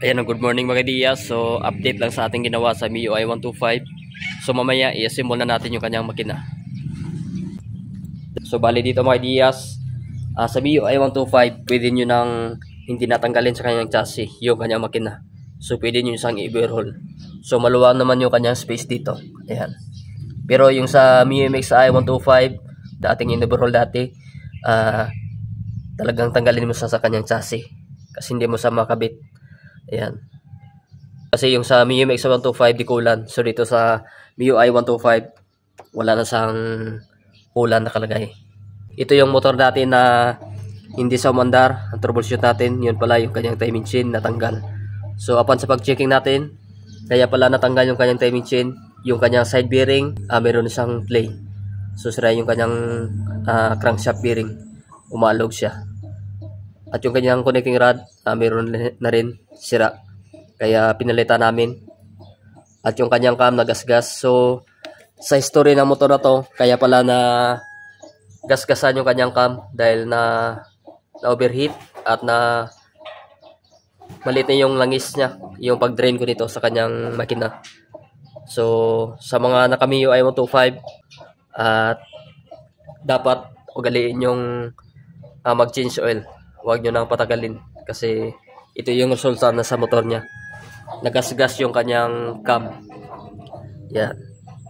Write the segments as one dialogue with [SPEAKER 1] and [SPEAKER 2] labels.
[SPEAKER 1] Ayan, good morning mga Diaz. So, update lang sa ating ginawa sa MIUI 125. So, mamaya i-assemble na natin yung kanyang makina. So, bali dito mga Diaz, sa MIUI 125, pwede nyo nang hindi natanggalin sa kanyang chassis yung kanyang makina. So, pwede nyo isang i-overhaul. So, maluwang naman yung kanyang space dito. Ayan. Pero yung sa MIUI 125, dating in-overhaul dati, talagang tanggalin mo sa kanyang chassis. Kasi hindi mo sa makabit. Ayan. Kasi yung sa MIUI 125 di kulan. So dito sa MIUI 125 wala na sang kulan nakalagay. Ito yung motor natin na hindi sa umandar. Ang troubleshoot natin, yun pala yung kanyang timing chain natanggal. So upon sa pag-checking natin, kaya pala natanggal yung kanyang timing chain, yung kanyang side bearing, meron siyang play. So sira yung kanyang crankshaft bearing. Umalog siya. At yung kanyang connecting rod, meron na rin sira. Kaya pinalitan namin. At yung kanyang cam nagasgas. So, sa history ng motor na to, kaya pala na gasgasan yung kanyang cam dahil na overheat at na maliit na yung langis niya. Yung pag-drain ko nito sa kanyang makina. So, sa mga naka-MIUI 125, dapat ugaliin yung mag-change oil. Huwag nyo nang patagalin kasi ito yung resulta na sa motor niya. Nagasgas yung kanyang cam. Yan.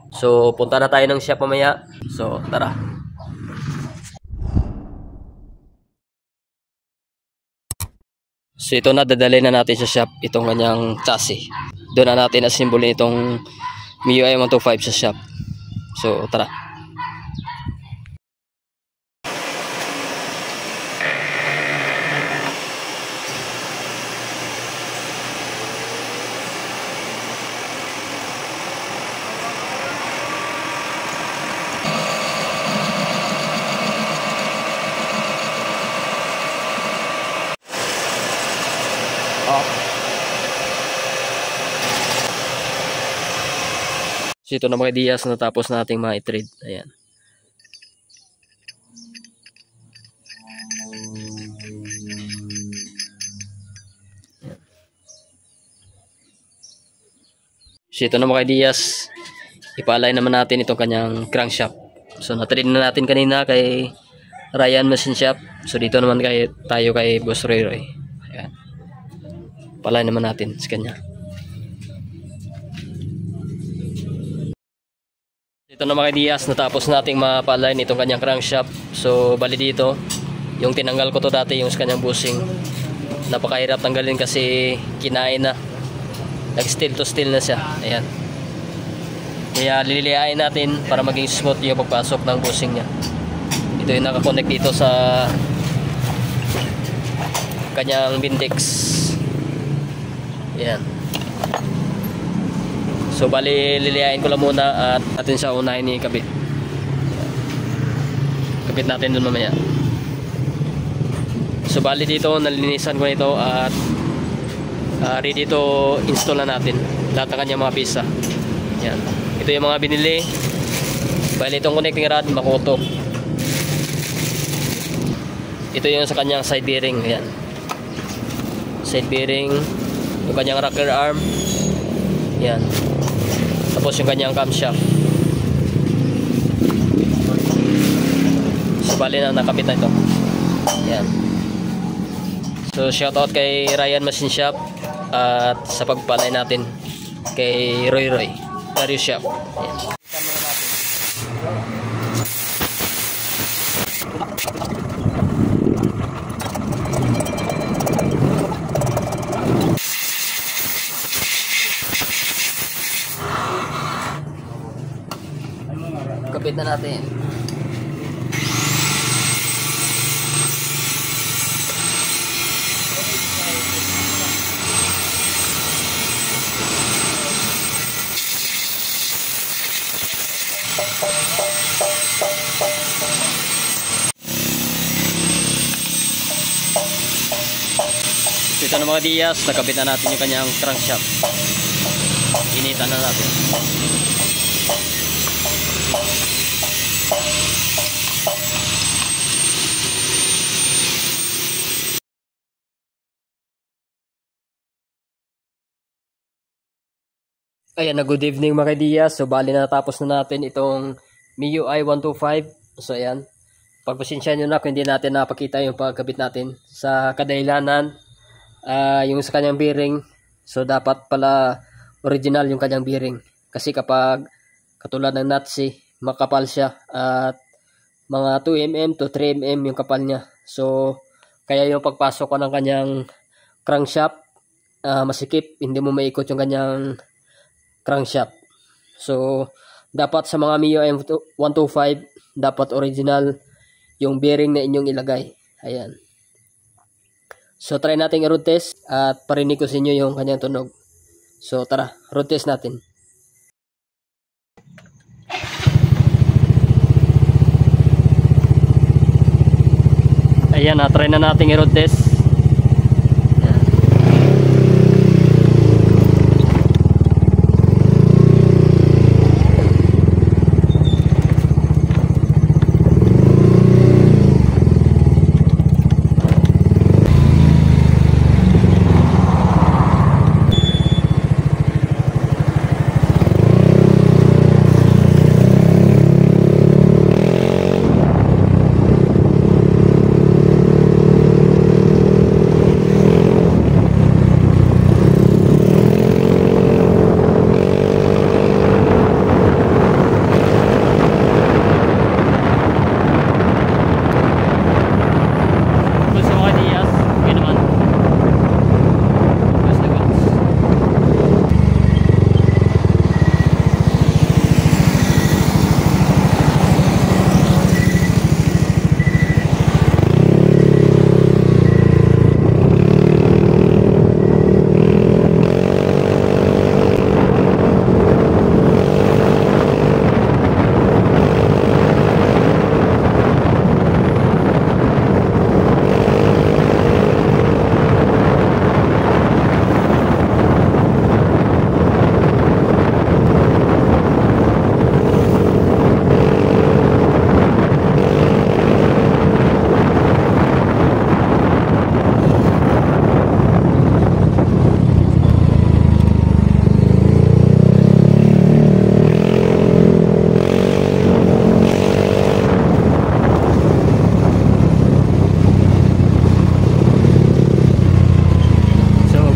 [SPEAKER 1] So, punta na tayo ng shop mamaya. So, tara. So, ito na, dadalhin na natin sa shop itong kanyang chassis. Doon na natin assemble itong MIUI 125 sa shop. So, tara. So ito na mga Diaz, natapos nating ma-trade. Ayan. So ito na mga Diaz, ipaalay naman natin itong kanyang crankshaft. So na-trade na natin kanina kay Ryan Machine Shop. So dito naman tayo kay Boss Roy Roy. Ayan. Palay naman natin sa kanya. Ito na mga Diaz, natapos nating mapalay itong kanyang crankshaft. So bali dito, yung tinanggal ko to dati yung sa kanyang bushing. Napakahirap tanggalin kasi kinain na. Nag-steel to steel na siya. Ayan. Kaya lilihain natin para maging smooth yung pagpasok ng bushing niya. Ito yung nakakonect dito sa kanyang Bindex. Ayan. So bali lilihain ko lang muna at atin siya unahin ni kabit. Kabit natin dun mamaya. So bali dito nalinisan ko ito at ready to install na natin lahat ng kanyang mga pisa. Yan. Ito yung mga binili. Bali itong connecting rod makoto. Ito yung sa kanyang side bearing. Ayan. Side bearing, yung kanyang rocker arm. Yan. Tapos yung kanyang camshaft. So bali na nakapit na ito. Yan. So shout out kay Ryan Machine Shop at sa pagpalay natin kay Roy Roy Dario Shop. Yan. Kapit na natin. Ito na mga Diaz, nakabit na natin yung kanyang crankshaft. Initan na natin. Ayan na, good evening mga Diaz. So bali na natapos na natin itong MIUI 125. So ayan, pagpasensya nyo na kung hindi natin napakita yung pagkabit natin sa kadahilanan, yung sa kanyang bearing. So dapat pala original yung kanyang bearing, kasi kapag katulad ng Natsi, makapal siya at mga 2mm to 3mm yung kapal niya. So kaya yung pagpasok ko ng kanyang crankshaft, masikip, hindi mo maikot yung kanyang crankshaft. So dapat sa mga MIUI 125, dapat original yung bearing na inyong ilagay. Ayan. So try natin i-road test at parinig ko sa inyo yung kanyang tunog. So tara, road test natin. Ayan, try na natin i-road test.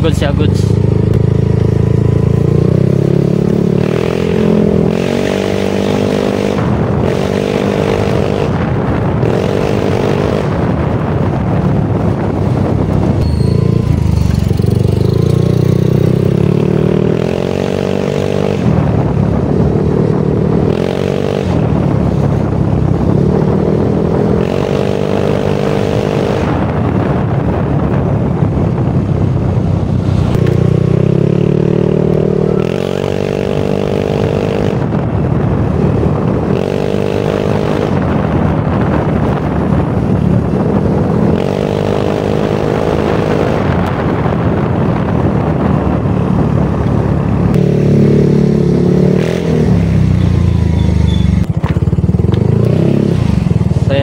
[SPEAKER 1] Goods siya, goods.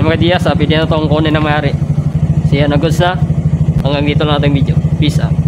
[SPEAKER 1] Mga Diaz, pwede na itong kunin na mayari. Siya na goods na. Hanggang dito lang ating video. Peace out.